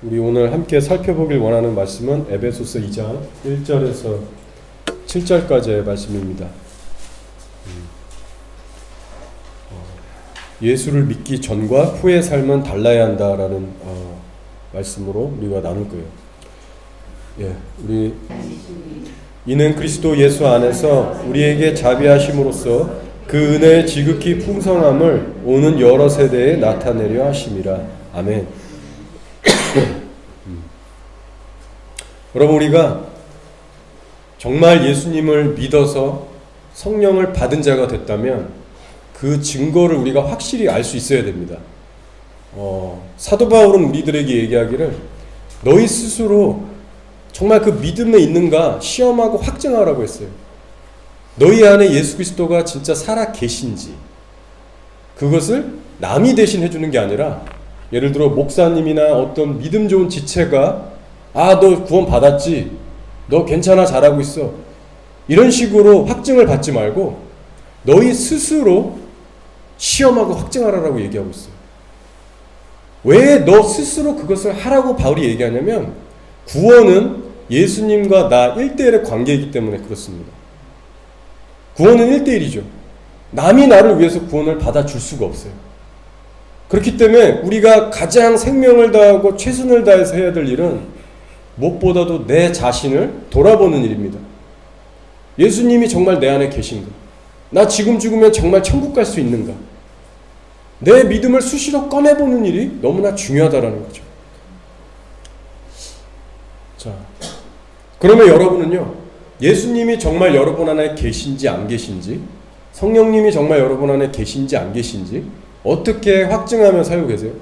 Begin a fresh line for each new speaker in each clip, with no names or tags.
우리 오늘 함께 살펴보길 원하는 말씀은 에베소서 2장 1절에서 7절까지의 말씀입니다. 예수를 믿기 전과 후의 삶은 달라야 한다라는 말씀으로 우리가 나눌 거예요. 우리 이는 그리스도 예수 안에서 우리에게 자비하심으로써 그 은혜의 지극히 풍성함을 오는 여러 세대에 나타내려 하심이라. 아멘. 여러분, 우리가 정말 예수님을 믿어서 성령을 받은 자가 됐다면 그 증거를 우리가 확실히 알 수 있어야 됩니다. 사도 바울은 우리들에게 얘기하기를 너희 스스로 정말 그 믿음에 있는가 시험하고 확증하라고 했어요. 너희 안에 예수 그리스도가 진짜 살아 계신지, 그것을 남이 대신 해주는 게 아니라, 예를 들어 목사님이나 어떤 믿음 좋은 지체가 너 구원 받았지, 너 괜찮아, 잘하고 있어, 이런 식으로 확증을 받지 말고 너희 스스로 시험하고 확증하라고 얘기하고 있어요. 왜 너 스스로 그것을 하라고 바울이 얘기하냐면, 구원은 예수님과 나 1대1의 관계이기 때문에 그렇습니다. 구원은 1대1이죠. 남이 나를 위해서 구원을 받아줄 수가 없어요. 그렇기 때문에 우리가 가장 생명을 다하고 최선을 다해서 해야 될 일은 무엇보다도 내 자신을 돌아보는 일입니다. 예수님이 정말 내 안에 계신가? 나 지금 죽으면 정말 천국 갈 수 있는가? 내 믿음을 수시로 꺼내보는 일이 너무나 중요하다라는 거죠. 자, 그러면 여러분은요, 예수님이 정말 여러분 안에 계신지 안 계신지, 성령님이 정말 여러분 안에 계신지 안 계신지 어떻게 확증하며 살고 계세요?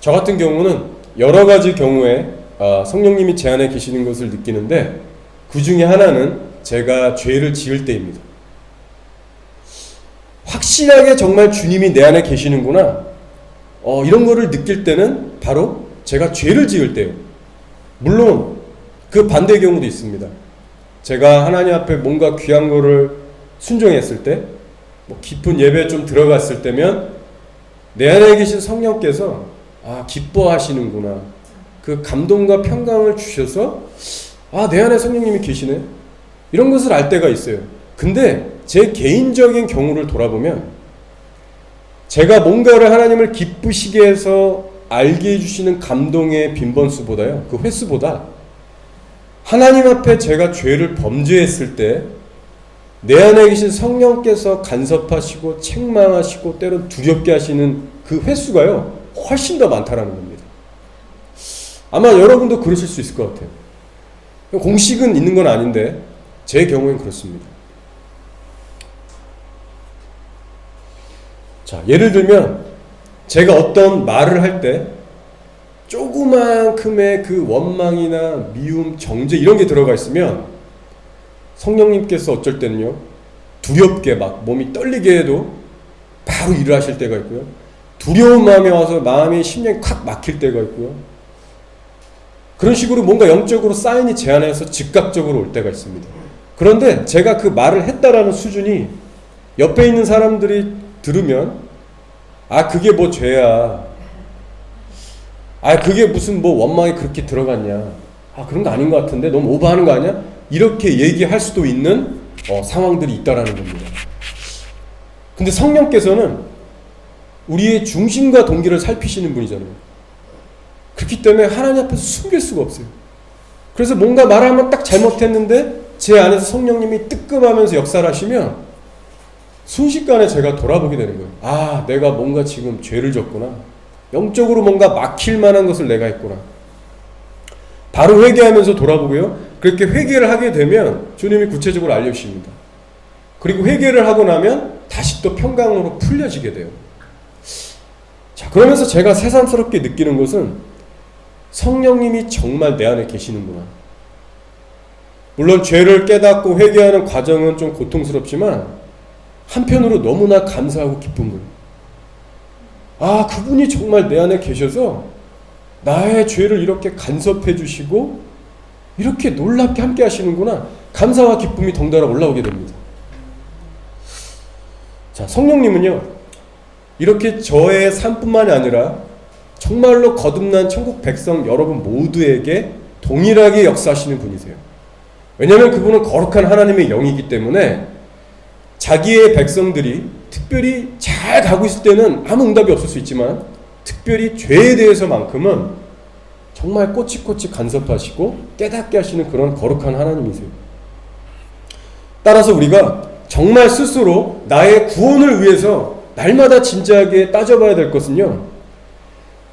저 같은 경우는 여러 가지 경우에 성령님이 제 안에 계시는 것을 느끼는데, 그 중에 하나는 제가 죄를 지을 때입니다. 확실하게 정말 주님이 내 안에 계시는구나, 이런 거를 느낄 때는 바로 제가 죄를 지을 때예요. 물론 그 반대의 경우도 있습니다. 제가 하나님 앞에 뭔가 귀한 거를 순종했을 때, 깊은 예배에 좀 들어갔을 때면 내 안에 계신 성령께서 기뻐하시는구나, 그 감동과 평강을 주셔서 내 안에 성령님이 계시네, 이런 것을 알 때가 있어요. 근데 제 개인적인 경우를 돌아보면, 제가 뭔가를 하나님을 기쁘시게 해서 알게 해주시는 감동의 빈번수보다요, 그 횟수보다 하나님 앞에 제가 죄를 범죄했을 때 내 안에 계신 성령께서 간섭하시고 책망하시고 때론 두렵게 하시는 그 횟수가요, 훨씬 더 많다라는 겁니다. 아마 여러분도 그러실 수 있을 것 같아요. 공식은 있는 건 아닌데 제 경우엔 그렇습니다. 자, 예를 들면 제가 어떤 말을 할 때 조그만큼의 그 원망이나 미움, 정죄 이런 게 들어가 있으면 성령님께서 어쩔 때는요, 두렵게 막 몸이 떨리게 해도 바로 일을 하실 때가 있고요, 두려운 마음에 와서 마음이 심장이 콱 막힐 때가 있고요, 그런 식으로 뭔가 영적으로 사인이 제 안에서 즉각적으로 올 때가 있습니다. 그런데 제가 그 말을 했다라는 수준이 옆에 있는 사람들이 들으면 그게 뭐 죄야, 그게 무슨 뭐 원망이 그렇게 들어갔냐, 그런 거 아닌 것 같은데 너무 오버하는 거 아니야? 이렇게 얘기할 수도 있는 상황들이 있다라는 겁니다. 근데 성령께서는 우리의 중심과 동기를 살피시는 분이잖아요. 그렇기 때문에 하나님 앞에서 숨길 수가 없어요. 그래서 뭔가 말하면 딱 잘못했는데 제 안에서 성령님이 뜨끔하면서 역사를 하시면 순식간에 제가 돌아보게 되는 거예요. 내가 뭔가 지금 죄를 졌구나, 영적으로 뭔가 막힐 만한 것을 내가 했구나. 바로 회개하면서 돌아보고요, 그렇게 회개를 하게 되면 주님이 구체적으로 알려주십니다. 그리고 회개를 하고 나면 다시 또 평강으로 풀려지게 돼요. 자, 그러면서 제가 새삼스럽게 느끼는 것은 성령님이 정말 내 안에 계시는구나. 물론 죄를 깨닫고 회개하는 과정은 좀 고통스럽지만 한편으로 너무나 감사하고 기쁜 거예요. 그분이 정말 내 안에 계셔서 나의 죄를 이렇게 간섭해 주시고 이렇게 놀랍게 함께 하시는구나, 감사와 기쁨이 덩달아 올라오게 됩니다. 자, 성령님은요, 이렇게 저의 삶뿐만이 아니라 정말로 거듭난 천국 백성 여러분 모두에게 동일하게 역사하시는 분이세요. 왜냐하면 그분은 거룩한 하나님의 영이기 때문에 자기의 백성들이 특별히 잘 가고 있을 때는 아무 응답이 없을 수 있지만 특별히 죄에 대해서만큼은 정말 꼬치꼬치 간섭하시고 깨닫게 하시는 그런 거룩한 하나님이세요. 따라서 우리가 정말 스스로 나의 구원을 위해서 날마다 진지하게 따져봐야 될 것은요,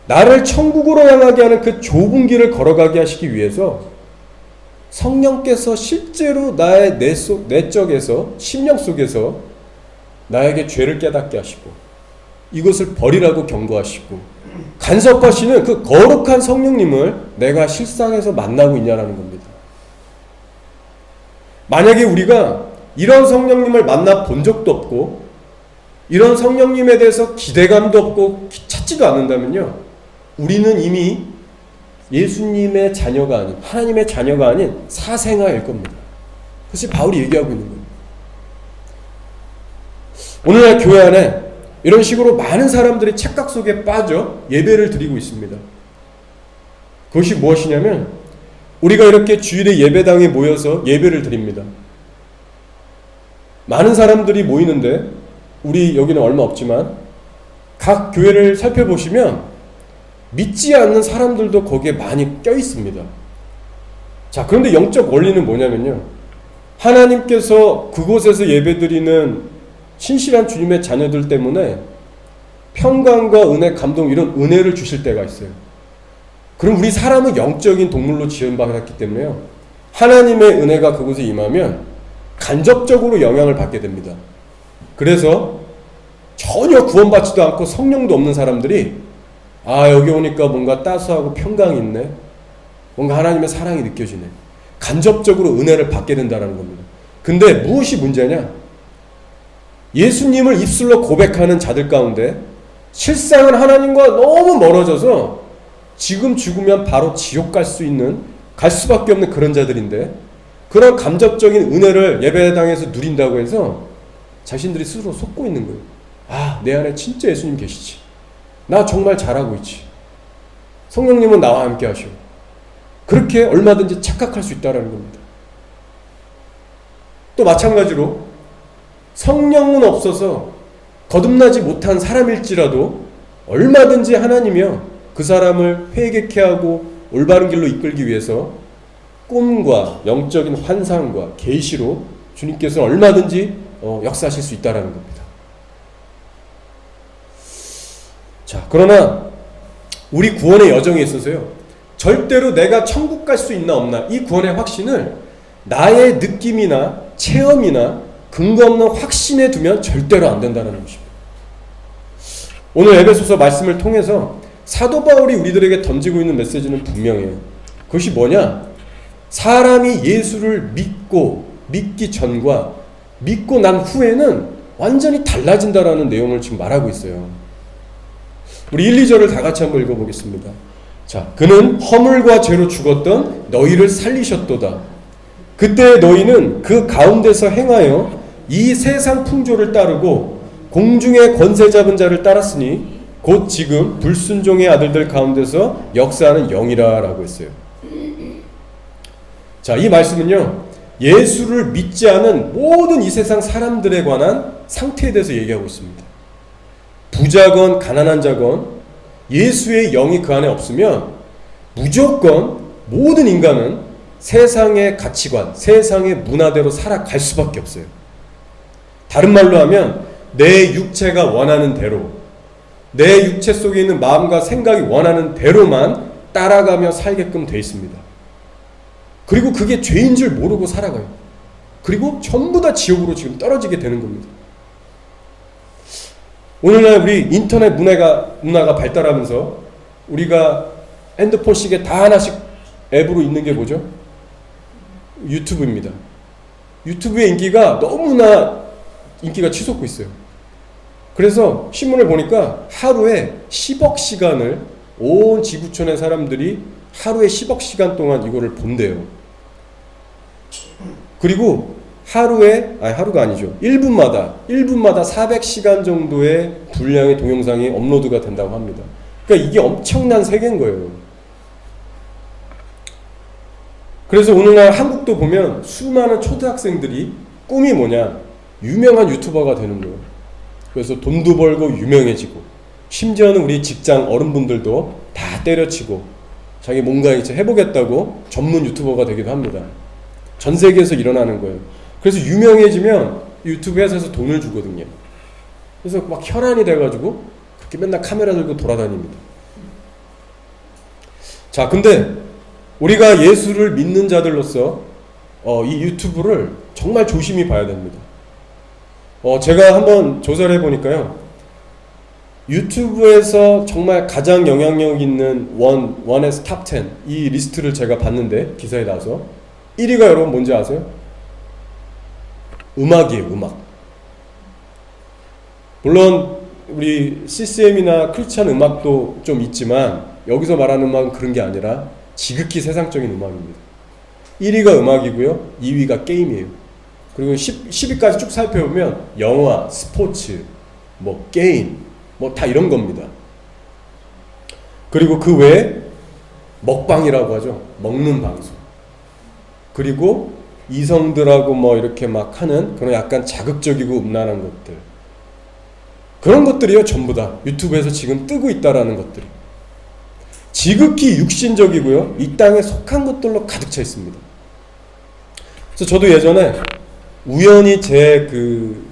나를 천국으로 향하게 하는 그 좁은 길을 걸어가게 하시기 위해서 성령께서 실제로 나의 내적에서 심령 속에서 나에게 죄를 깨닫게 하시고 이것을 버리라고 경고하시고 간섭하시는 그 거룩한 성령님을 내가 실상에서 만나고 있냐라는 겁니다. 만약에 우리가 이런 성령님을 만나 본 적도 없고 이런 성령님에 대해서 기대감도 없고 찾지도 않는다면요, 우리는 이미 예수님의 자녀가 아닌, 하나님의 자녀가 아닌 사생아일 겁니다. 그것이 바울이 얘기하고 있는 거예요. 오늘날 교회 안에 이런 식으로 많은 사람들이 착각 속에 빠져 예배를 드리고 있습니다. 그것이 무엇이냐면 우리가 이렇게 주일에 예배당에 모여서 예배를 드립니다. 많은 사람들이 모이는데 우리 여기는 얼마 없지만 각 교회를 살펴보시면 믿지 않는 사람들도 거기에 많이 껴 있습니다. 자, 그런데 영적 원리는 뭐냐면요, 하나님께서 그곳에서 예배드리는 신실한 주님의 자녀들 때문에 평강과 은혜, 감동, 이런 은혜를 주실 때가 있어요. 그럼 우리 사람은 영적인 동물로 지음받았기 때문에요, 하나님의 은혜가 그곳에 임하면 간접적으로 영향을 받게 됩니다. 그래서 전혀 구원받지도 않고 성령도 없는 사람들이 여기 오니까 뭔가 따스하고 평강이 있네, 뭔가 하나님의 사랑이 느껴지네, 간접적으로 은혜를 받게 된다는 겁니다. 근데 무엇이 문제냐, 예수님을 입술로 고백하는 자들 가운데 실상은 하나님과 너무 멀어져서 지금 죽으면 바로 지옥 갈 수밖에 없는 그런 자들인데, 그런 감접적인 은혜를 예배당에서 누린다고 해서 자신들이 스스로 속고 있는 거예요. 내 안에 진짜 예수님 계시지, 나 정말 잘하고 있지, 성령님은 나와 함께 하시오. 그렇게 얼마든지 착각할 수 있다는 겁니다. 또 마찬가지로 성령은 없어서 거듭나지 못한 사람일지라도 얼마든지 하나님이요, 그 사람을 회개케 하고 올바른 길로 이끌기 위해서 꿈과 영적인 환상과 계시로 주님께서는 얼마든지 역사하실 수 있다는 겁니다. 자, 그러나 우리 구원의 여정에 있어서요, 절대로 내가 천국 갈 수 있나 없나, 이 구원의 확신을 나의 느낌이나 체험이나 근거 없는 확신에 두면 절대로 안 된다는 것입니다. 오늘 에베소서 말씀을 통해서 사도 바울이 우리들에게 던지고 있는 메시지는 분명해요. 그것이 뭐냐, 사람이 예수를 믿기 전과 믿고 난 후에는 완전히 달라진다라는 내용을 지금 말하고 있어요. 우리 1, 2절을 다 같이 한번 읽어보겠습니다. 자, 그는 허물과 죄로 죽었던 너희를 살리셨도다. 그때 너희는 그 가운데서 행하여 이 세상 풍조를 따르고 공중의 권세 잡은 자를 따랐으니 곧 지금 불순종의 아들들 가운데서 역사하는 영이라 라고 했어요. 자, 이 말씀은요, 예수를 믿지 않은 모든 이 세상 사람들에 관한 상태에 대해서 얘기하고 있습니다. 부자건 가난한 자건 예수의 영이 그 안에 없으면 무조건 모든 인간은 세상의 가치관, 세상의 문화대로 살아갈 수밖에 없어요. 다른 말로 하면 내 육체가 원하는 대로, 내 육체 속에 있는 마음과 생각이 원하는 대로만 따라가며 살게끔 돼 있습니다. 그리고 그게 죄인 줄 모르고 살아가요. 그리고 전부 다 지옥으로 지금 떨어지게 되는 겁니다. 오늘날 우리 인터넷 문화가 발달하면서 우리가 핸드폰 시계 다 하나씩 앱으로 있는 게 뭐죠? 유튜브입니다. 유튜브의 인기가 너무나 인기가 치솟고 있어요. 그래서 신문을 보니까 하루에 10억 시간을 온 지구촌의 사람들이 하루에 10억 시간 동안 이거를 본대요. 그리고 하루가 아니죠. 1분마다 400시간 정도의 분량의 동영상이 업로드가 된다고 합니다. 그러니까 이게 엄청난 세계인 거예요. 그래서 오늘날 한국도 보면 수많은 초등학생들이 꿈이 뭐냐? 유명한 유튜버가 되는 거예요. 그래서 돈도 벌고 유명해지고, 심지어는 우리 직장 어른분들도 다 때려치고 자기 뭔가 이제 해보겠다고 전문 유튜버가 되기도 합니다. 전 세계에서 일어나는 거예요. 그래서 유명해지면 유튜브 회사에서 돈을 주거든요. 그래서 막 혈안이 돼가지고 그렇게 맨날 카메라 들고 돌아다닙니다. 자, 근데 우리가 예수를 믿는 자들로서 이 유튜브를 정말 조심히 봐야 됩니다. 제가 한번 조사를 해보니까요, 유튜브에서 정말 가장 영향력 있는 원에서 탑 10, 이 리스트를 제가 봤는데, 기사에 나와서 1위가 여러분 뭔지 아세요? 음악이에요. 음악. 물론 우리 CCM이나 크리스찬 음악도 좀 있지만 여기서 말하는 음악은 그런 게 아니라 지극히 세상적인 음악입니다. 1위가 음악이고요, 2위가 게임이에요. 그리고 10위까지 쭉 살펴보면 영화, 스포츠, 뭐 게임, 뭐 다 이런 겁니다. 그리고 그 외에 먹방이라고 하죠. 먹는 방송. 그리고 이성들하고 뭐 이렇게 막 하는 그런 약간 자극적이고 음란한 것들. 그런 것들이요, 전부 다 유튜브에서 지금 뜨고 있다라는 것들이. 지극히 육신적이고요, 이 땅에 속한 것들로 가득 차 있습니다. 그래서 저도 예전에 우연히 제 그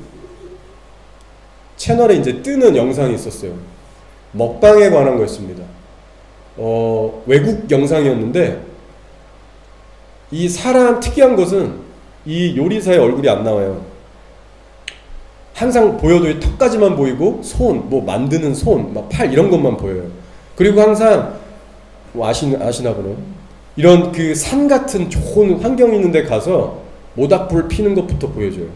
채널에 이제 뜨는 영상이 있었어요. 먹방에 관한 거였습니다. 외국 영상이었는데, 이 사람 특이한 것은 이 요리사의 얼굴이 안 나와요. 항상 보여도 이 턱까지만 보이고, 손, 뭐 만드는 손, 막 팔 이런 것만 보여요. 그리고 항상 뭐 아시나 보네요. 이런 그 산 같은 좋은 환경 있는 데 가서 모닥불 피는 것부터 보여줘요.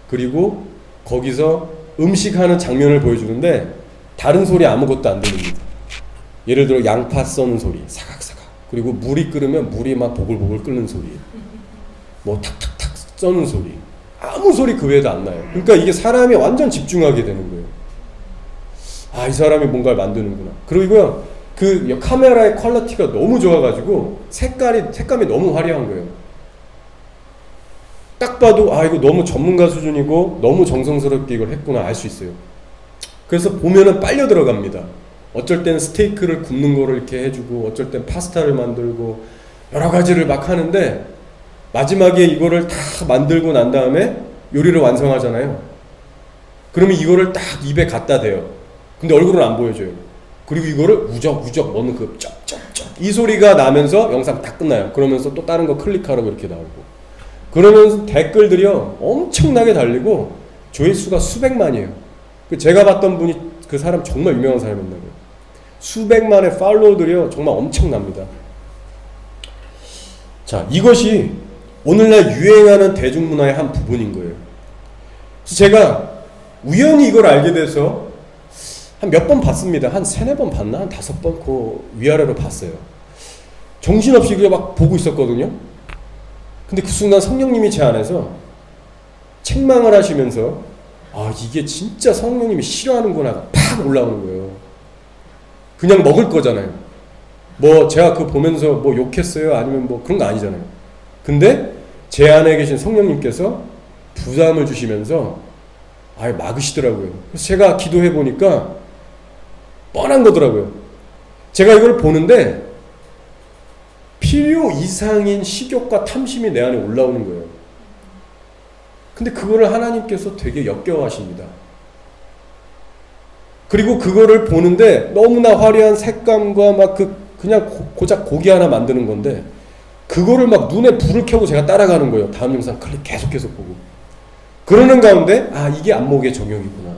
그리고 거기서 음식하는 장면을 보여주는데 다른 소리 아무것도 안 들립니다. 예를 들어 양파 써는 소리, 사각사각. 그리고 물이 끓으면 물이 막 보글보글 끓는 소리, 뭐 탁탁탁 써는 소리, 아무 소리 그 외에도 안 나요. 그러니까 이게 사람이 완전 집중하게 되는 거예요. 아, 이 사람이 뭔가를 만드는구나. 그리고요, 그 카메라의 퀄리티가 너무 좋아가지고 색감이 너무 화려한 거예요. 딱 봐도 아, 이거 너무 전문가 수준이고 너무 정성스럽게 이걸 했구나 알 수 있어요. 그래서 보면은 빨려 들어갑니다. 어쩔 땐 스테이크를 굽는 거를 이렇게 해주고, 어쩔 땐 파스타를 만들고 여러 가지를 막 하는데, 마지막에 이거를 다 만들고 난 다음에 요리를 완성하잖아요. 그러면 이거를 딱 입에 갖다 대요. 근데 얼굴은 안 보여줘요. 그리고 이거를 우적우적 먹는 그 쩝쩝쩝 이 소리가 나면서 영상 다 끝나요. 그러면서 또 다른 거 클릭하라고 이렇게 나오고, 그러면서 댓글들이요 엄청나게 달리고 조회수가 수백만이에요. 제가 봤던 분이, 그 사람 정말 유명한 사람이었나요. 수백만의 팔로워들이요 정말 엄청납니다. 자, 이것이 오늘날 유행하는 대중문화의 한 부분인 거예요. 그래서 제가 우연히 이걸 알게 돼서 한 몇 번 봤습니다. 한 3-4번 봤나? 한 5번 그 위아래로 봤어요. 정신없이 그냥 막 보고 있었거든요. 근데 그 순간 성령님이 제 안에서 책망을 하시면서, 아, 이게 진짜 성령님이 싫어하는구나 팍 올라오는 거예요. 그냥 먹을 거잖아요. 뭐 제가 그거 보면서 뭐 욕했어요? 아니면 뭐 그런 거 아니잖아요. 근데 제 안에 계신 성령님께서 부담을 주시면서 아예 막으시더라고요. 그래서 제가 기도해 보니까 뻔한 거더라고요. 제가 이걸 보는데 필요 이상인 식욕과 탐심이 내 안에 올라오는 거예요. 근데 그거를 하나님께서 되게 역겨워하십니다. 그리고 그거를 보는데 너무나 화려한 색감과 막 그냥 고작 고기 하나 만드는 건데, 그거를 막 눈에 불을 켜고 제가 따라가는 거예요. 다음 영상 클릭 계속 보고. 그러는 가운데 아, 이게 안목의 정욕이구나.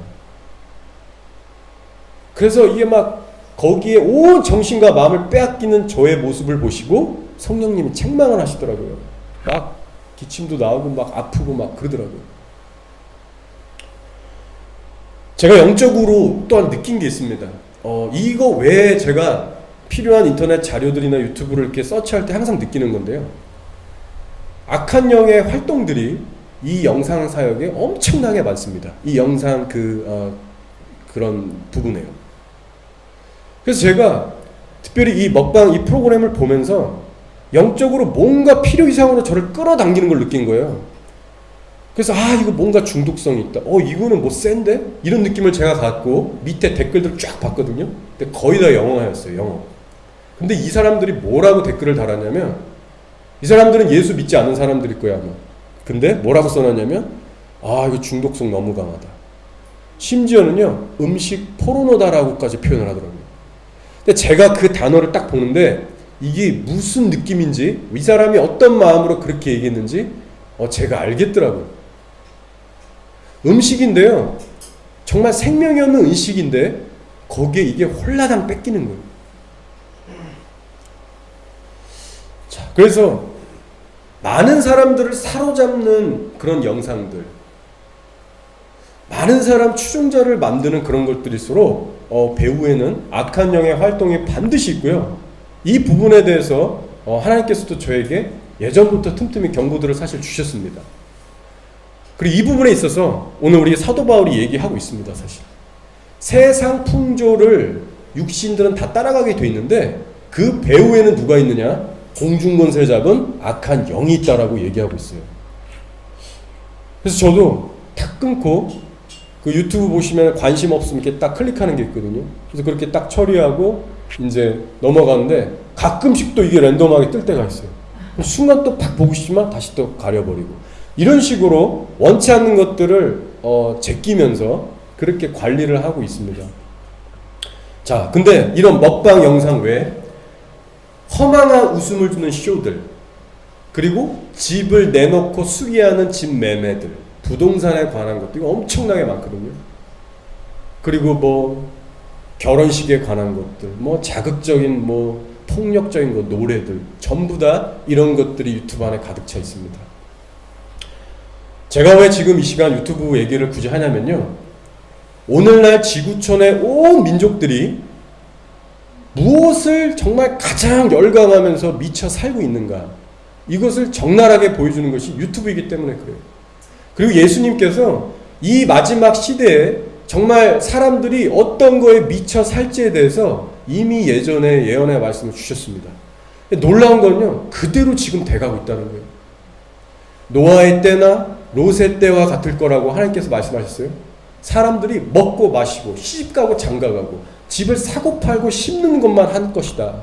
그래서 이게 막 거기에 온 정신과 마음을 빼앗기는 저의 모습을 보시고 성령님이 책망을 하시더라고요. 막 기침도 나오고 막 아프고 막 그러더라고요. 제가 영적으로 또한 느낀 게 있습니다. 이거 외에 제가 필요한 인터넷 자료들이나 유튜브를 이렇게 서치할 때 항상 느끼는 건데요. 악한 영의 활동들이 이 영상 사역에 엄청나게 많습니다. 이 영상 그런 부분에요. 그래서 제가 특별히 이 먹방 이 프로그램을 보면서 영적으로 뭔가 필요 이상으로 저를 끌어당기는 걸 느낀 거예요. 그래서 이거 뭔가 중독성이 있다. 이거는 뭐 센데? 이런 느낌을 제가 갖고 밑에 댓글들을 쫙 봤거든요. 근데 거의 다 영어였어요. 영어. 근데 이 사람들이 뭐라고 댓글을 달았냐면, 이 사람들은 예수 믿지 않는 사람들일 거야 아마. 근데 뭐라고 써놨냐면, 이거 중독성 너무 강하다. 심지어는요, 음식 포르노다라고까지 표현을 하더라고요. 근데 제가 그 단어를 딱 보는데 이게 무슨 느낌인지, 이 사람이 어떤 마음으로 그렇게 얘기했는지 제가 알겠더라고요. 음식인데요, 정말 생명이 없는 음식인데 거기에 이게 홀라당 뺏기는 거예요. 자, 그래서 많은 사람들을 사로잡는 그런 영상들, 많은 사람 추종자를 만드는 그런 것들일수록 배후에는 악한 영의 활동이 반드시 있고요. 이 부분에 대해서 하나님께서도 저에게 예전부터 틈틈이 경고들을 사실 주셨습니다. 그리고 이 부분에 있어서 오늘 우리 사도 바울이 얘기하고 있습니다. 사실 세상 풍조를 육신들은 다 따라가게 돼 있는데 그 배후에는 누가 있느냐? 공중권세 잡은 악한 영이 있다라고 얘기하고 있어요. 그래서 저도 탁 끊고 그 유튜브 보시면 관심 없으면 이렇게 딱 클릭하는 게 있거든요. 그래서 그렇게 딱 처리하고 이제 넘어가는데 가끔씩 또 이게 랜덤하게 뜰 때가 있어요. 순간 또 팍 보고 싶지만 다시 또 가려버리고, 이런 식으로 원치 않는 것들을 제끼면서 그렇게 관리를 하고 있습니다. 자, 근데 이런 먹방 영상 외에 허망한 웃음을 주는 쇼들, 그리고 집을 내놓고 수리하는 집 매매들, 부동산에 관한 것도 엄청나게 많거든요. 그리고 뭐 결혼식에 관한 것들, 뭐 자극적인 뭐 폭력적인 것, 노래들, 전부 다 이런 것들이 유튜브 안에 가득 차 있습니다. 제가 왜 지금 이 시간 유튜브 얘기를 굳이 하냐면요, 오늘날 지구촌의 온 민족들이 무엇을 정말 가장 열광하면서 미쳐 살고 있는가, 이것을 적나라하게 보여주는 것이 유튜브이기 때문에 그래요. 그리고 예수님께서 이 마지막 시대에 정말 사람들이 어떤 거에 미쳐 살지에 대해서 이미 예전에 예언의 말씀을 주셨습니다. 놀라운 건요, 그대로 지금 돼가고 있다는 거예요. 노아의 때나 롯의 때와 같을 거라고 하나님께서 말씀하셨어요. 사람들이 먹고 마시고 시집가고 장가가고 집을 사고 팔고 심는 것만 한 것이다.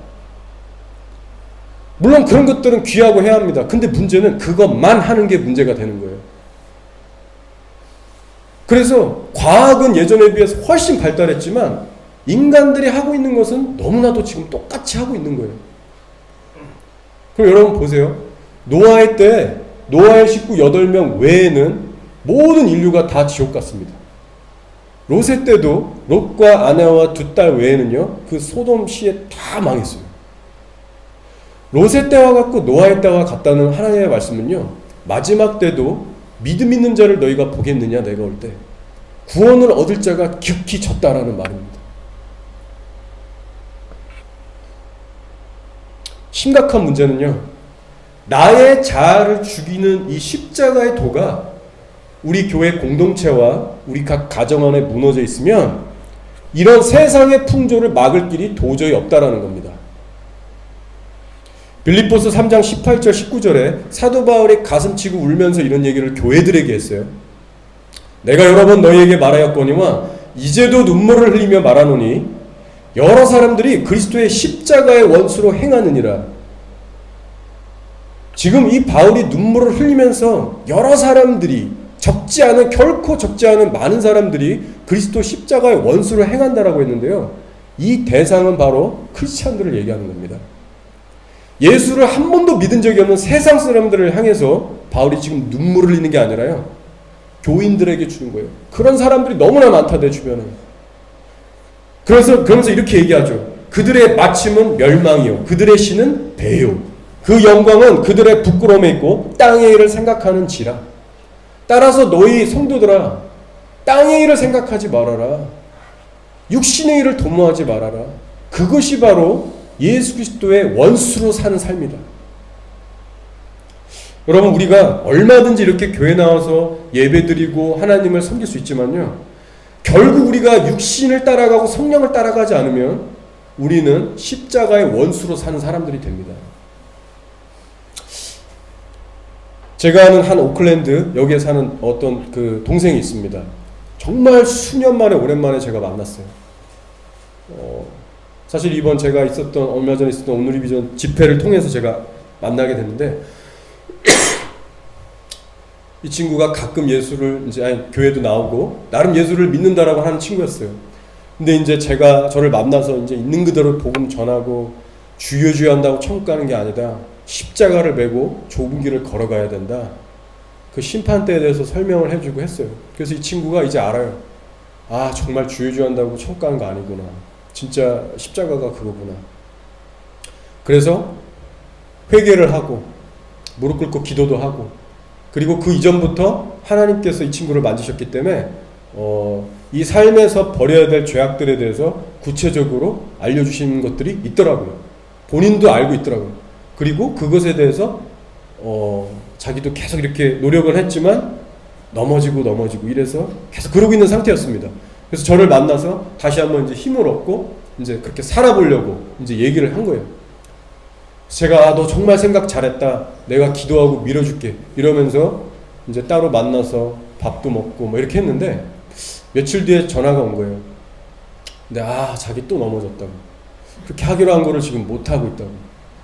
물론 그런 것들은 귀하고 해야 합니다. 근데 문제는 그것만 하는 게 문제가 되는 거예요. 그래서 과학은 예전에 비해서 훨씬 발달했지만 인간들이 하고 있는 것은 너무나도 지금 똑같이 하고 있는 거예요. 그럼 여러분 보세요. 노아의 때 노아의 식구 8명 외에는 모든 인류가 다 지옥 갔습니다. 롯의 때도 롯과 아내와 2딸 외에는요, 그 소돔 시에 다 망했어요. 롯의 때와 같고 노아의 때와 같다는 하나님의 말씀은요, 마지막 때도 믿음 있는 자를 너희가 보겠느냐, 내가 올 때 구원을 얻을 자가極히 적다라는 말입니다. 심각한 문제는요, 나의 자아를 죽이는 이 십자가의 도가 우리 교회 공동체와 우리 각 가정 안에 무너져 있으면 이런 세상의 풍조를 막을 길이 도저히 없다라는 겁니다. 빌립보서 3장 18절 19절에 사도 바울이 가슴치고 울면서 이런 얘기를 교회들에게 했어요. 내가 여러 번 너희에게 말하였거니와 이제도 눈물을 흘리며 말하노니 여러 사람들이 그리스도의 십자가의 원수로 행하느니라. 지금 이 바울이 눈물을 흘리면서 여러 사람들이, 적지 않은, 결코 적지 않은 많은 사람들이 그리스도 십자가의 원수로 행한다라고 했는데요, 이 대상은 바로 크리스찬들을 얘기하는 겁니다. 예수를 한 번도 믿은 적이 없는 세상 사람들을 향해서 바울이 지금 눈물을 흘리는 게 아니라요, 교인들에게 주는 거예요. 그런 사람들이 너무나 많다, 내 주변에. 그러면서 이렇게 얘기하죠. 그들의 마침은 멸망이요, 그들의 신은 배요. 그 영광은 그들의 부끄러움에 있고 땅의 일을 생각하는지라. 따라서 너희 성도들아, 땅의 일을 생각하지 말아라. 육신의 일을 도모하지 말아라. 그것이 바로 예수 그리스도의 원수로 사는 삶이다. 여러분, 우리가 얼마든지 이렇게 교회 나와서 예배드리고 하나님을 섬길 수 있지만요, 결국 우리가 육신을 따라가고 성령을 따라가지 않으면 우리는 십자가의 원수로 사는 사람들이 됩니다. 제가 아는 한 오클랜드 여기에 사는 어떤 그 동생이 있습니다. 정말 수년 만에 오랜만에 제가 만났어요. 사실 이번 제가 얼마 전에 있었던 오늘이 비전 집회를 통해서 제가 만나게 됐는데 이 친구가 가끔 예수를 교회도 나오고 나름 예수를 믿는다라고 하는 친구였어요. 근데 이제 제가 저를 만나서 이제 있는 그대로 복음 전하고 주여 한다고 천국 가는 게 아니다. 십자가를 메고 좁은 길을 걸어가야 된다. 그 심판대에 대해서 설명을 해주고 했어요. 그래서 이 친구가 이제 알아요. 아, 정말 주여 한다고 천국 가는 거 아니구나. 진짜 십자가가 그거구나. 그래서 회개를 하고 무릎 꿇고 기도도 하고, 그리고 그 이전부터 하나님께서 이 친구를 만지셨기 때문에 이 삶에서 버려야 될 죄악들에 대해서 구체적으로 알려주신 것들이 있더라고요. 본인도 알고 있더라고요. 그리고 그것에 대해서 자기도 계속 이렇게 노력을 했지만 넘어지고 이래서 계속 그러고 있는 상태였습니다. 그래서 저를 만나서 다시 한번 이제 힘을 얻고 이제 그렇게 살아보려고 이제 얘기를 한 거예요. 제가 너 정말 생각 잘했다. 내가 기도하고 밀어줄게. 이러면서 이제 따로 만나서 밥도 먹고 뭐 이렇게 했는데 며칠 뒤에 전화가 온 거예요. 근데 자기 또 넘어졌다고. 그렇게 하기로 한 거를 지금 못 하고 있다고.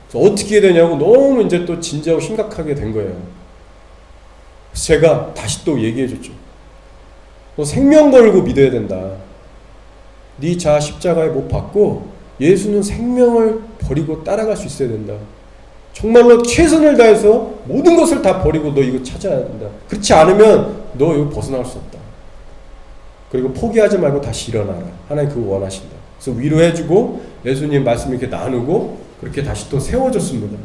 그래서 어떻게 해야 되냐고 너무 이제 또 진지하고 심각하게 된 거예요. 그래서 제가 다시 또 얘기해 줬죠. 너 생명 걸고 믿어야 된다. 네 자아 십자가에 못 박고 예수는 생명을 버리고 따라갈 수 있어야 된다. 정말로 최선을 다해서 모든 것을 다 버리고 너 이거 찾아야 된다. 그렇지 않으면 너 이거 벗어날 수 없다. 그리고 포기하지 말고 다시 일어나라. 하나님 그거 원하신다. 그래서 위로해주고 예수님 말씀 이렇게 나누고 그렇게 다시 또 세워줬습니다.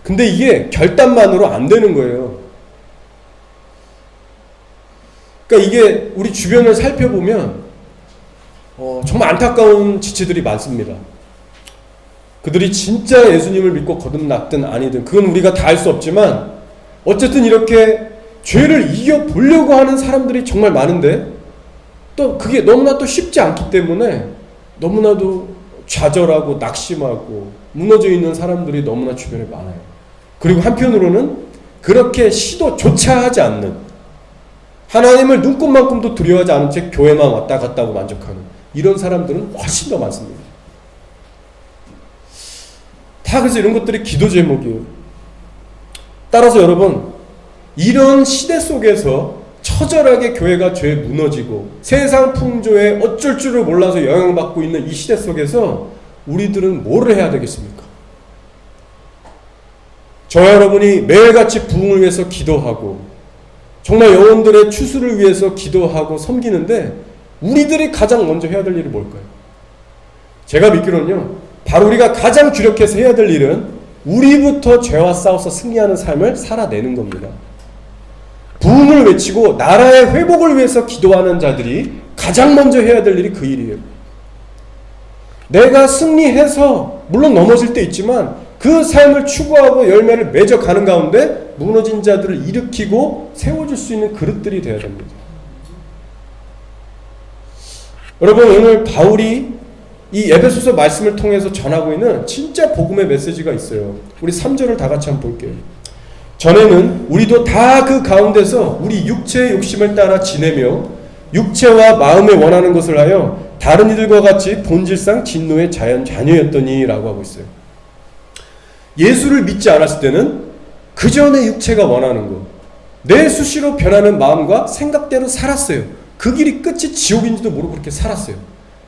근데 이게 결단만으로 안 되는 거예요. 그러니까 이게 우리 주변을 살펴보면 정말 안타까운 지체들이 많습니다. 그들이 진짜 예수님을 믿고 거듭났든 아니든 그건 우리가 다 알 수 없지만 어쨌든 이렇게 죄를 이겨보려고 하는 사람들이 정말 많은데 또 그게 너무나 또 쉽지 않기 때문에 너무나도 좌절하고 낙심하고 무너져 있는 사람들이 너무나 주변에 많아요. 그리고 한편으로는 그렇게 시도조차 하지 않는, 하나님을 눈꼽만큼도 두려워하지 않은 채 교회만 왔다 갔다 하고 만족하는 이런 사람들은 훨씬 더 많습니다. 다 그래서 이런 것들이 기도 제목이에요. 따라서 여러분, 이런 시대 속에서 처절하게 교회가 죄에 무너지고 세상 풍조에 어쩔 줄을 몰라서 영향받고 있는 이 시대 속에서 우리들은 뭐를 해야 되겠습니까? 저와 여러분이 매일같이 부흥을 위해서 기도하고 정말 영혼들의 추수를 위해서 기도하고 섬기는데 우리들이 가장 먼저 해야 될 일이 뭘까요? 제가 믿기로는요, 바로 우리가 가장 주력해서 해야 될 일은 우리부터 죄와 싸워서 승리하는 삶을 살아내는 겁니다. 부흥을 외치고 나라의 회복을 위해서 기도하는 자들이 가장 먼저 해야 될 일이 그 일이에요. 내가 승리해서 물론 넘어질 때 있지만 그 삶을 추구하고 열매를 맺어가는 가운데 무너진 자들을 일으키고 세워줄 수 있는 그릇들이 되어야 됩니다. 여러분, 오늘 바울이 이 에베소서 말씀을 통해서 전하고 있는 진짜 복음의 메시지가 있어요. 우리 3절을 다 같이 한번 볼게요. 전에는 우리도 다 그 가운데서 우리 육체의 욕심을 따라 지내며 육체와 마음에 원하는 것을 하여 다른 이들과 같이 본질상 진노의 자녀였더니 라고 하고 있어요. 예수를 믿지 않았을 때는 그 전에 육체가 원하는 것, 내 수시로 변하는 마음과 생각대로 살았어요. 그 길이 끝이 지옥인지도 모르고 그렇게 살았어요.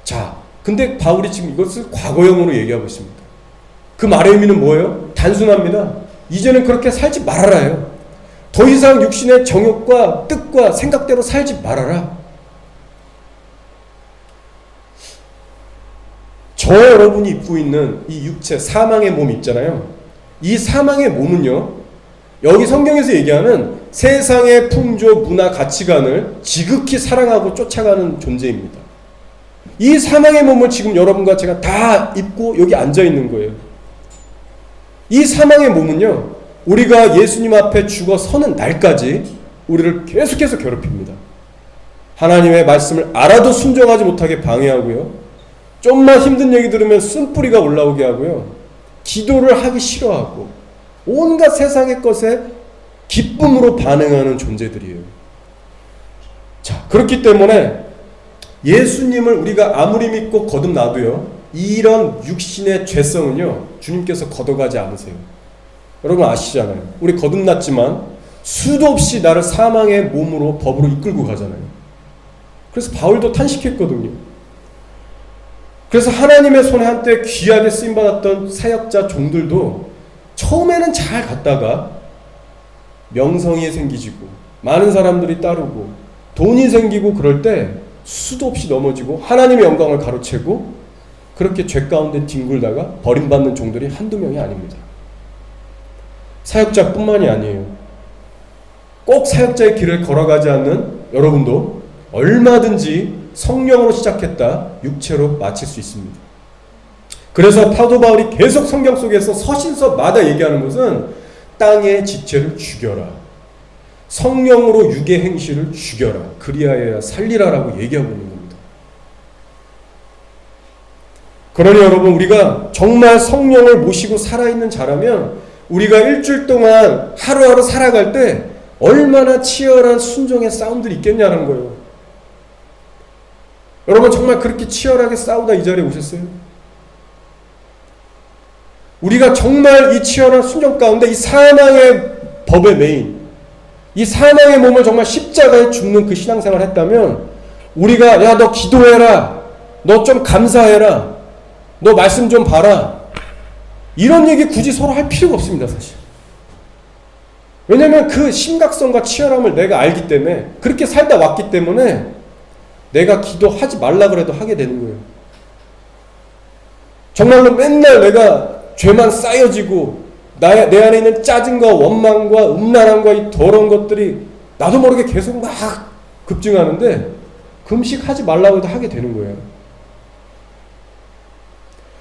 자, 근데 바울이 지금 이것을 과거형으로 얘기하고 있습니다. 그 말의 의미는 뭐예요? 단순합니다. 이제는 그렇게 살지 말아라요. 더 이상 육신의 정욕과 뜻과 생각대로 살지 말아라. 저 여러분이 입고 있는 이 육체, 사망의 몸 있잖아요. 이 사망의 몸은요, 여기 성경에서 얘기하는 세상의 풍조, 문화, 가치관을 지극히 사랑하고 쫓아가는 존재입니다. 이 사망의 몸을 지금 여러분과 제가 다 입고 여기 앉아 있는 거예요. 이 사망의 몸은요, 우리가 예수님 앞에 죽어 서는 날까지 우리를 계속해서 괴롭힙니다. 하나님의 말씀을 알아도 순종하지 못하게 방해하고요, 좀만 힘든 얘기 들으면 쓴뿌리가 올라오게 하고요. 기도를 하기 싫어하고 온갖 세상의 것에 기쁨으로 반응하는 존재들이에요. 자, 그렇기 때문에 예수님을 우리가 아무리 믿고 거듭나도요, 이런 육신의 죄성은요, 주님께서 걷어가지 않으세요. 여러분 아시잖아요. 우리 거듭났지만 수도 없이 나를 사망의 몸으로 법으로 이끌고 가잖아요. 그래서 바울도 탄식했거든요. 그래서 하나님의 손에 한때 귀하게 쓰임받았던 사역자 종들도 처음에는 잘 갔다가 명성이 생기지고 많은 사람들이 따르고 돈이 생기고 그럴 때 수도 없이 넘어지고 하나님의 영광을 가로채고 그렇게 죄 가운데 뒹굴다가 버림받는 종들이 한두 명이 아닙니다. 사역자뿐만이 아니에요. 꼭 사역자의 길을 걸어가지 않는 여러분도 얼마든지 성령으로 시작했다 육체로 마칠 수 있습니다. 그래서 사도 바울이 계속 성경 속에서 서신서마다 얘기하는 것은 땅의 지체를 죽여라, 성령으로 육의 행실을 죽여라, 그리하여야 살리라라고 얘기하고 있는 겁니다. 그러니 여러분, 우리가 정말 성령을 모시고 살아있는 자라면 우리가 일주일 동안 하루하루 살아갈 때 얼마나 치열한 순종의 싸움들이 있겠냐는 거예요. 여러분 정말 그렇게 치열하게 싸우다 이 자리에 오셨어요? 우리가 정말 이 치열한 순종 가운데 이 사망의 법에 매인 이 사망의 몸을 정말 십자가에 죽는 그 신앙생활을 했다면 우리가 야 너 기도해라, 너 좀 감사해라, 너 말씀 좀 봐라, 이런 얘기 굳이 서로 할 필요가 없습니다. 사실. 왜냐하면 그 심각성과 치열함을 내가 알기 때문에, 그렇게 살다 왔기 때문에 내가 기도하지 말라 그래도 하게 되는 거예요. 정말로 맨날 내가 죄만 쌓여지고 내 안에 있는 짜증과 원망과 음란함과 이 더러운 것들이 나도 모르게 계속 막 급증하는데 금식하지 말라고 해도 하게 되는 거예요.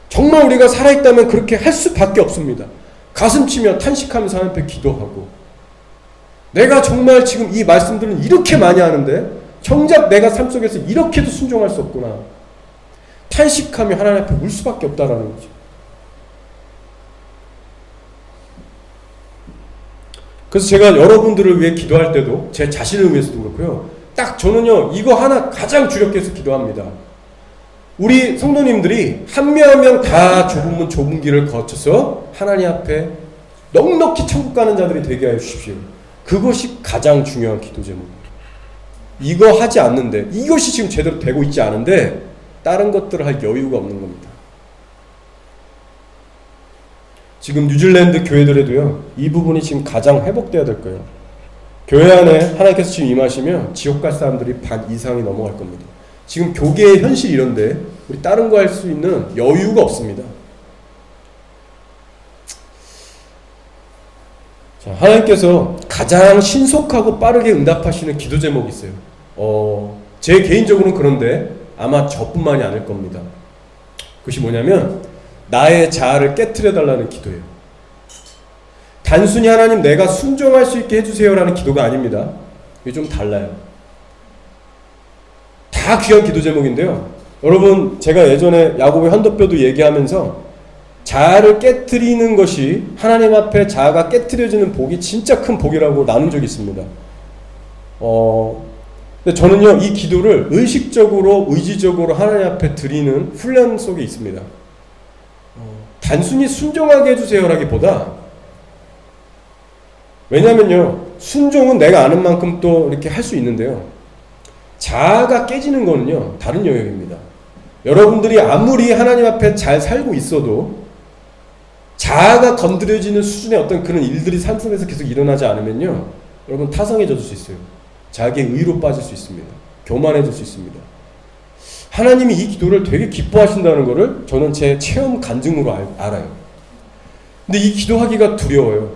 정말 우리가 살아있다면 그렇게 할 수밖에 없습니다. 가슴 치며 탄식하면서 하나님 앞에 기도하고, 내가 정말 지금 이 말씀들은 이렇게 많이 하는데 정작 내가 삶 속에서 이렇게도 순종할 수 없구나, 탄식하며 하나님 앞에 울 수밖에 없다라는 거죠. 그래서 제가 여러분들을 위해 기도할 때도 제 자신을 위해서도 그렇고요, 딱 저는요 이거 하나 가장 주력해서 기도합니다. 우리 성도님들이 한 명 한 명 다 좁은 문 좁은 길을 거쳐서 하나님 앞에 넉넉히 천국 가는 자들이 되게 하여 주십시오. 그것이 가장 중요한 기도 제목입니다. 이거 하지 않는데, 이것이 지금 제대로 되고 있지 않은데 다른 것들을 할 여유가 없는 겁니다. 지금 뉴질랜드 교회들에도요 이 부분이 지금 가장 회복돼야 될 거예요. 교회 안에 하나님께서 지금 임하시면 지옥 갈 사람들이 반 이상이 넘어갈 겁니다. 지금 교계의 현실이 이런데 우리 다른 거 할 수 있는 여유가 없습니다. 자, 하나님께서 가장 신속하고 빠르게 응답하시는 기도 제목이 있어요. 제 개인적으로는 그런데 아마 저뿐만이 아닐 겁니다. 그것이 뭐냐면 나의 자아를 깨트려 달라는 기도예요. 단순히 하나님 내가 순종할 수 있게 해주세요라는 기도가 아닙니다. 이게 좀 달라요. 다 귀한 기도 제목인데요, 여러분 제가 예전에 야곱의 현도뼈도 얘기하면서 자아를 깨트리는 것이 하나님 앞에 자아가 깨트려지는 복이 진짜 큰 복이라고 나눈 적이 있습니다. 근데 저는요 이 기도를 의식적으로 의지적으로 하나님 앞에 드리는 훈련 속에 있습니다. 단순히 순종하게 해주세요라기보다, 왜냐면요 순종은 내가 아는 만큼 또 이렇게 할 수 있는데요, 자아가 깨지는 거는요 다른 영역입니다. 여러분들이 아무리 하나님 앞에 잘 살고 있어도 자아가 건드려지는 수준의 어떤 그런 일들이 삶 속에서 계속 일어나지 않으면요 여러분 타성해질 수 있어요. 자기의 의로 빠질 수 있습니다. 교만해질 수 있습니다. 하나님이 이 기도를 되게 기뻐하신다는 것을 저는 제 체험 간증으로 알아요. 근데 이 기도하기가 두려워요.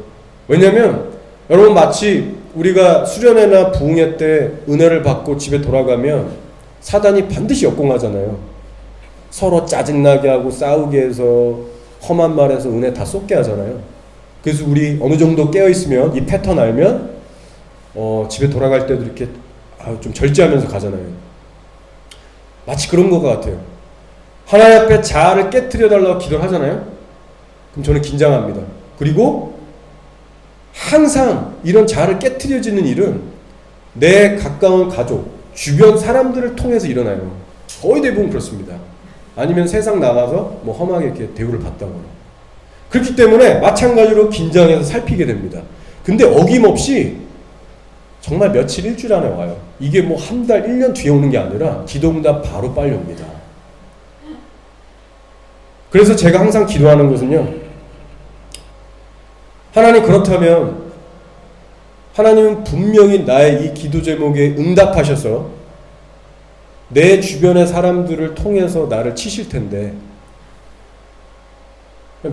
왜냐면 여러분 마치 우리가 수련회나 부흥회 때 은혜를 받고 집에 돌아가면 사단이 반드시 역공하잖아요. 서로 짜증나게 하고 싸우게 해서 험한 말해서 은혜 다 쏟게 하잖아요. 그래서 우리 어느 정도 깨어있으면 이 패턴 알면 집에 돌아갈 때도 이렇게 좀 절제하면서 가잖아요. 마치 그런 것 같아요. 하나님 앞에 자아를 깨트려 달라고 기도를 하잖아요. 그럼 저는 긴장합니다. 그리고 항상 이런 자아를 깨트려지는 일은 내 가까운 가족, 주변 사람들을 통해서 일어나요. 거의 대부분 그렇습니다. 아니면 세상 나가서 뭐 험하게 이렇게 대우를 받다거나. 그렇기 때문에 마찬가지로 긴장해서 살피게 됩니다. 근데 어김없이 정말 며칠, 일주일 안에 와요. 이게 뭐 한 달, 1년 뒤에 오는 게 아니라 기도응답 바로 빨리 옵니다. 그래서 제가 항상 기도하는 것은요, 하나님, 그렇다면 하나님은 분명히 나의 이 기도 제목에 응답하셔서 내 주변의 사람들을 통해서 나를 치실 텐데,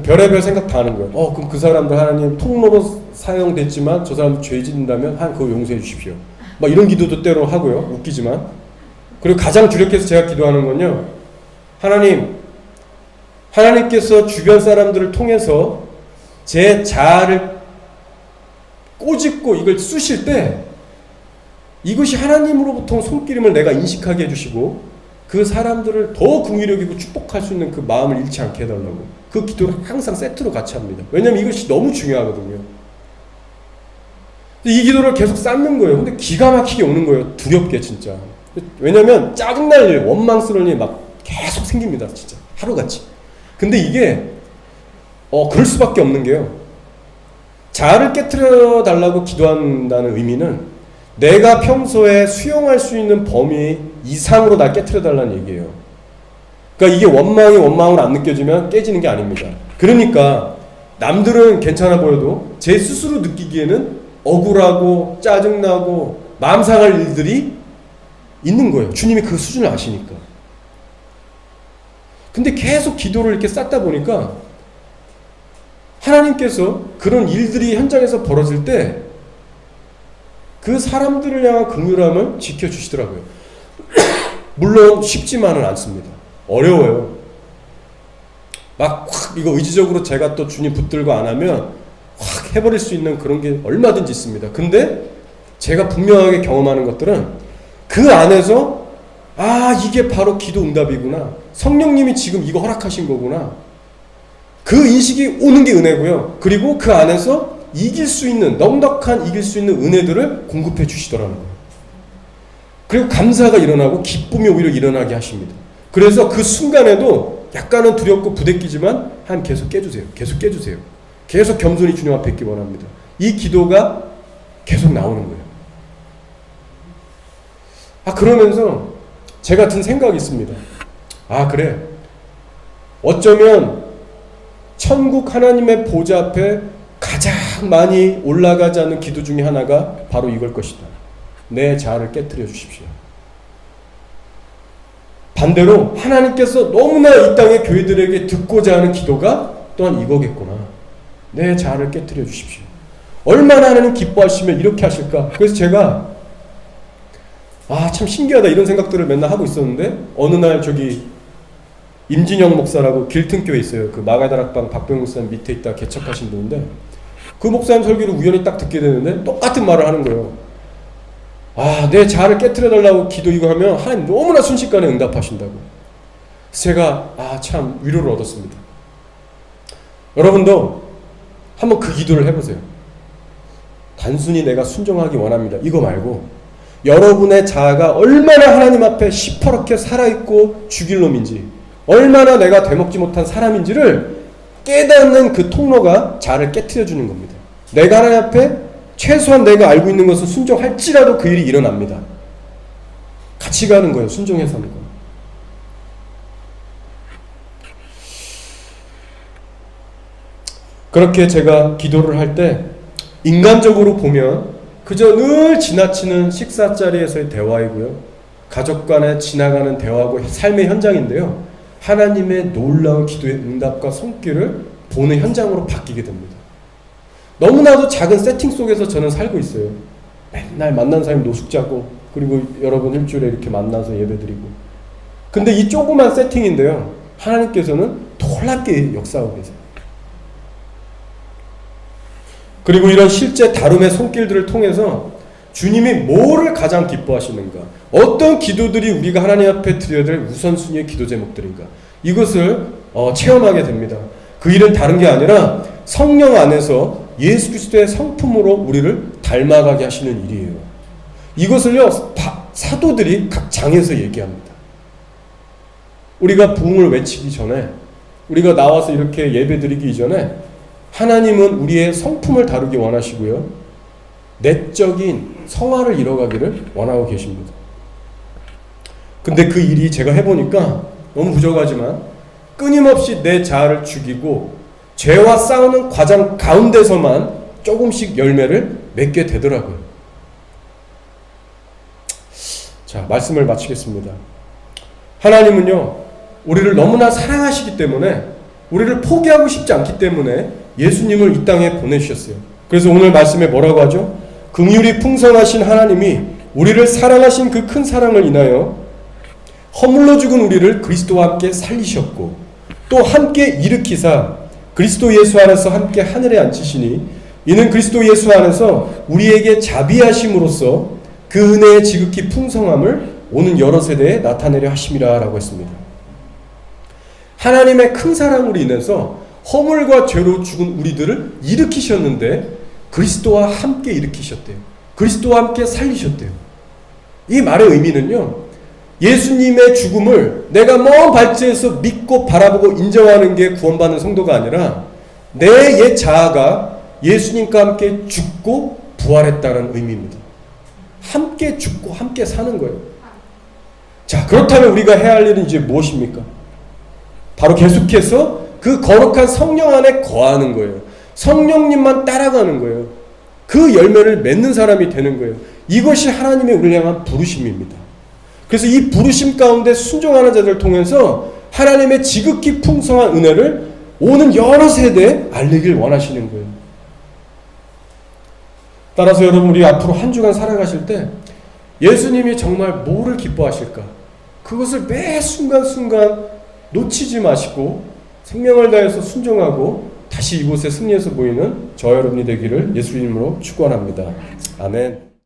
별의별 생각 다 하는 거예요. 그럼 그 사람들 하나님 통로로 사용됐지만 저 사람 죄 짓는다면 하나님 그거 용서해 주십시오. 막 이런 기도도 때로 하고요. 웃기지만. 그리고 가장 주력해서 제가 기도하는 건요, 하나님께서 주변 사람들을 통해서 제 자아를 꼬집고 이걸 쑤실 때 이것이 하나님으로부터 손길임을 내가 인식하게 해주시고 그 사람들을 더 긍휼히 여기고 축복할 수 있는 그 마음을 잃지 않게 해달라고, 그 기도를 항상 세트로 같이 합니다. 왜냐면 이것이 너무 중요하거든요. 이 기도를 계속 쌓는 거예요. 근데 기가 막히게 오는 거예요. 두렵게 진짜. 왜냐면 짜증날 일, 원망스러운 일 막 계속 생깁니다. 진짜 하루같이. 근데 이게 그럴 수밖에 없는 게요, 자아를 깨트려 달라고 기도한다는 의미는 내가 평소에 수용할 수 있는 범위 이상으로 날 깨트려 달라는 얘기예요. 그러니까 이게 원망으로 안 느껴지면 깨지는 게 아닙니다. 그러니까 남들은 괜찮아 보여도 제 스스로 느끼기에는 억울하고 짜증나고 마음 상할 일들이 있는 거예요. 주님이 그 수준을 아시니까. 근데 계속 기도를 이렇게 쌓다 보니까 하나님께서 그런 일들이 현장에서 벌어질 때 그 사람들을 향한 긍휼함을 지켜주시더라고요. 물론 쉽지만은 않습니다. 어려워요. 막 확 이거 의지적으로 제가 또 주님 붙들고 안 하면 확 해버릴 수 있는 그런 게 얼마든지 있습니다. 근데 제가 분명하게 경험하는 것들은 그 안에서 이게 바로 기도 응답이구나, 성령님이 지금 이거 허락하신 거구나, 그 인식이 오는 게 은혜고요. 그리고 그 안에서 이길 수 있는, 넉넉한 이길 수 있는 은혜들을 공급해 주시더라는 거예요. 그리고 감사가 일어나고 기쁨이 오히려 일어나게 하십니다. 그래서 그 순간에도 약간은 두렵고 부대끼지만 하나님 계속 깨주세요. 계속 깨주세요. 계속 겸손히 주님 앞에 있기 원합니다. 이 기도가 계속 나오는 거예요. 그러면서 제가 든 생각이 있습니다. 그래, 어쩌면 천국 하나님의 보좌 앞에 가장 많이 올라가지 않는 기도 중에 하나가 바로 이걸 것이다. 내 자아를 깨트려 주십시오. 반대로 하나님께서 너무나 이 땅의 교회들에게 듣고자 하는 기도가 또한 이거겠구나. 내 자아를 깨트려 주십시오. 얼마나 하나님 기뻐하시면 이렇게 하실까. 그래서 제가 참 신기하다 이런 생각들을 맨날 하고 있었는데, 어느 날 저기 임진영 목사라고 길튼교회 있어요. 그 마가다락방 박병 목사님 밑에 있다 개척하신 분인데, 그 목사님 설교를 우연히 딱 듣게 되는데 똑같은 말을 하는 거예요. 내 자아를 깨트려 달라고 기도 이거 하면 하나님 너무나 순식간에 응답하신다고. 제가 참 위로를 얻었습니다. 여러분도 한번 그 기도를 해보세요. 단순히 내가 순종하기 원합니다, 이거 말고 여러분의 자아가 얼마나 하나님 앞에 시퍼렇게 살아있고 죽일 놈인지, 얼마나 내가 되먹지 못한 사람인지를 깨닫는 그 통로가 자아를 깨트려주는 겁니다. 내가 하나님 앞에 최소한 내가 알고 있는 것을 순종할지라도 그 일이 일어납니다. 같이 가는 거예요. 순종해서 하는 거예요. 그렇게 제가 기도를 할 때 인간적으로 보면 그저 늘 지나치는 식사 자리에서의 대화이고요, 가족 간에 지나가는 대화고 삶의 현장인데요, 하나님의 놀라운 기도의 응답과 손길을 보는 현장으로 바뀌게 됩니다. 너무나도 작은 세팅 속에서 저는 살고 있어요. 맨날 만난 사람이 노숙자고, 그리고 여러분 일주일에 이렇게 만나서 예배드리고. 근데 이 조그만 세팅인데요, 하나님께서는 놀랍게 역사하고 계세요. 그리고 이런 실제 다름의 손길들을 통해서 주님이 뭐를 가장 기뻐하시는가, 어떤 기도들이 우리가 하나님 앞에 드려야 될 우선순위의 기도 제목들인가, 이것을 체험하게 됩니다. 그 일은 다른 게 아니라 성령 안에서 예수 그리스도의 성품으로 우리를 닮아가게 하시는 일이에요. 이것을요, 사도들이 각 장에서 얘기합니다. 우리가 부흥을 외치기 전에, 우리가 나와서 이렇게 예배 드리기 이전에 하나님은 우리의 성품을 다루기 원하시고요, 내적인 성화를 이뤄가기를 원하고 계십니다. 근데 그 일이 제가 해보니까 너무 부족하지만 끊임없이 내 자아를 죽이고 죄와 싸우는 과정 가운데서만 조금씩 열매를 맺게 되더라고요. 자, 말씀을 마치겠습니다. 하나님은요, 우리를 너무나 사랑하시기 때문에, 우리를 포기하고 싶지 않기 때문에 예수님을 이 땅에 보내주셨어요. 그래서 오늘 말씀에 뭐라고 하죠? 긍휼이 풍성하신 하나님이 우리를 사랑하신 그 큰 사랑을 인하여 허물로 죽은 우리를 그리스도와 함께 살리셨고, 또 함께 일으키사 그리스도 예수 안에서 함께 하늘에 앉히시니, 이는 그리스도 예수 안에서 우리에게 자비하심으로써 그 은혜의 지극히 풍성함을 오는 여러 세대에 나타내려 하심이라 라고 했습니다. 하나님의 큰 사랑으로 인해서 허물과 죄로 죽은 우리들을 일으키셨는데 그리스도와 함께 일으키셨대요. 그리스도와 함께 살리셨대요. 이 말의 의미는요, 예수님의 죽음을 내가 먼 발치에서 믿고 바라보고 인정하는 게 구원받는 성도가 아니라 내 옛 자아가 예수님과 함께 죽고 부활했다는 의미입니다. 함께 죽고 함께 사는 거예요. 자, 그렇다면 우리가 해야 할 일은 이제 무엇입니까? 바로 계속해서 그 거룩한 성령 안에 거하는 거예요. 성령님만 따라가는 거예요. 그 열매를 맺는 사람이 되는 거예요. 이것이 하나님의 우리를 향한 부르심입니다. 그래서 이 부르심 가운데 순종하는 자들을 통해서 하나님의 지극히 풍성한 은혜를 오는 여러 세대에 알리길 원하시는 거예요. 따라서 여러분, 우리 앞으로 한 주간 살아가실 때 예수님이 정말 뭐를 기뻐하실까? 그것을 매 순간순간 놓치지 마시고 생명을 다해서 순종하고 다시 이곳에 승리해서 보이는 저 여러분이 되기를 예수님으로 축원합니다. 아멘.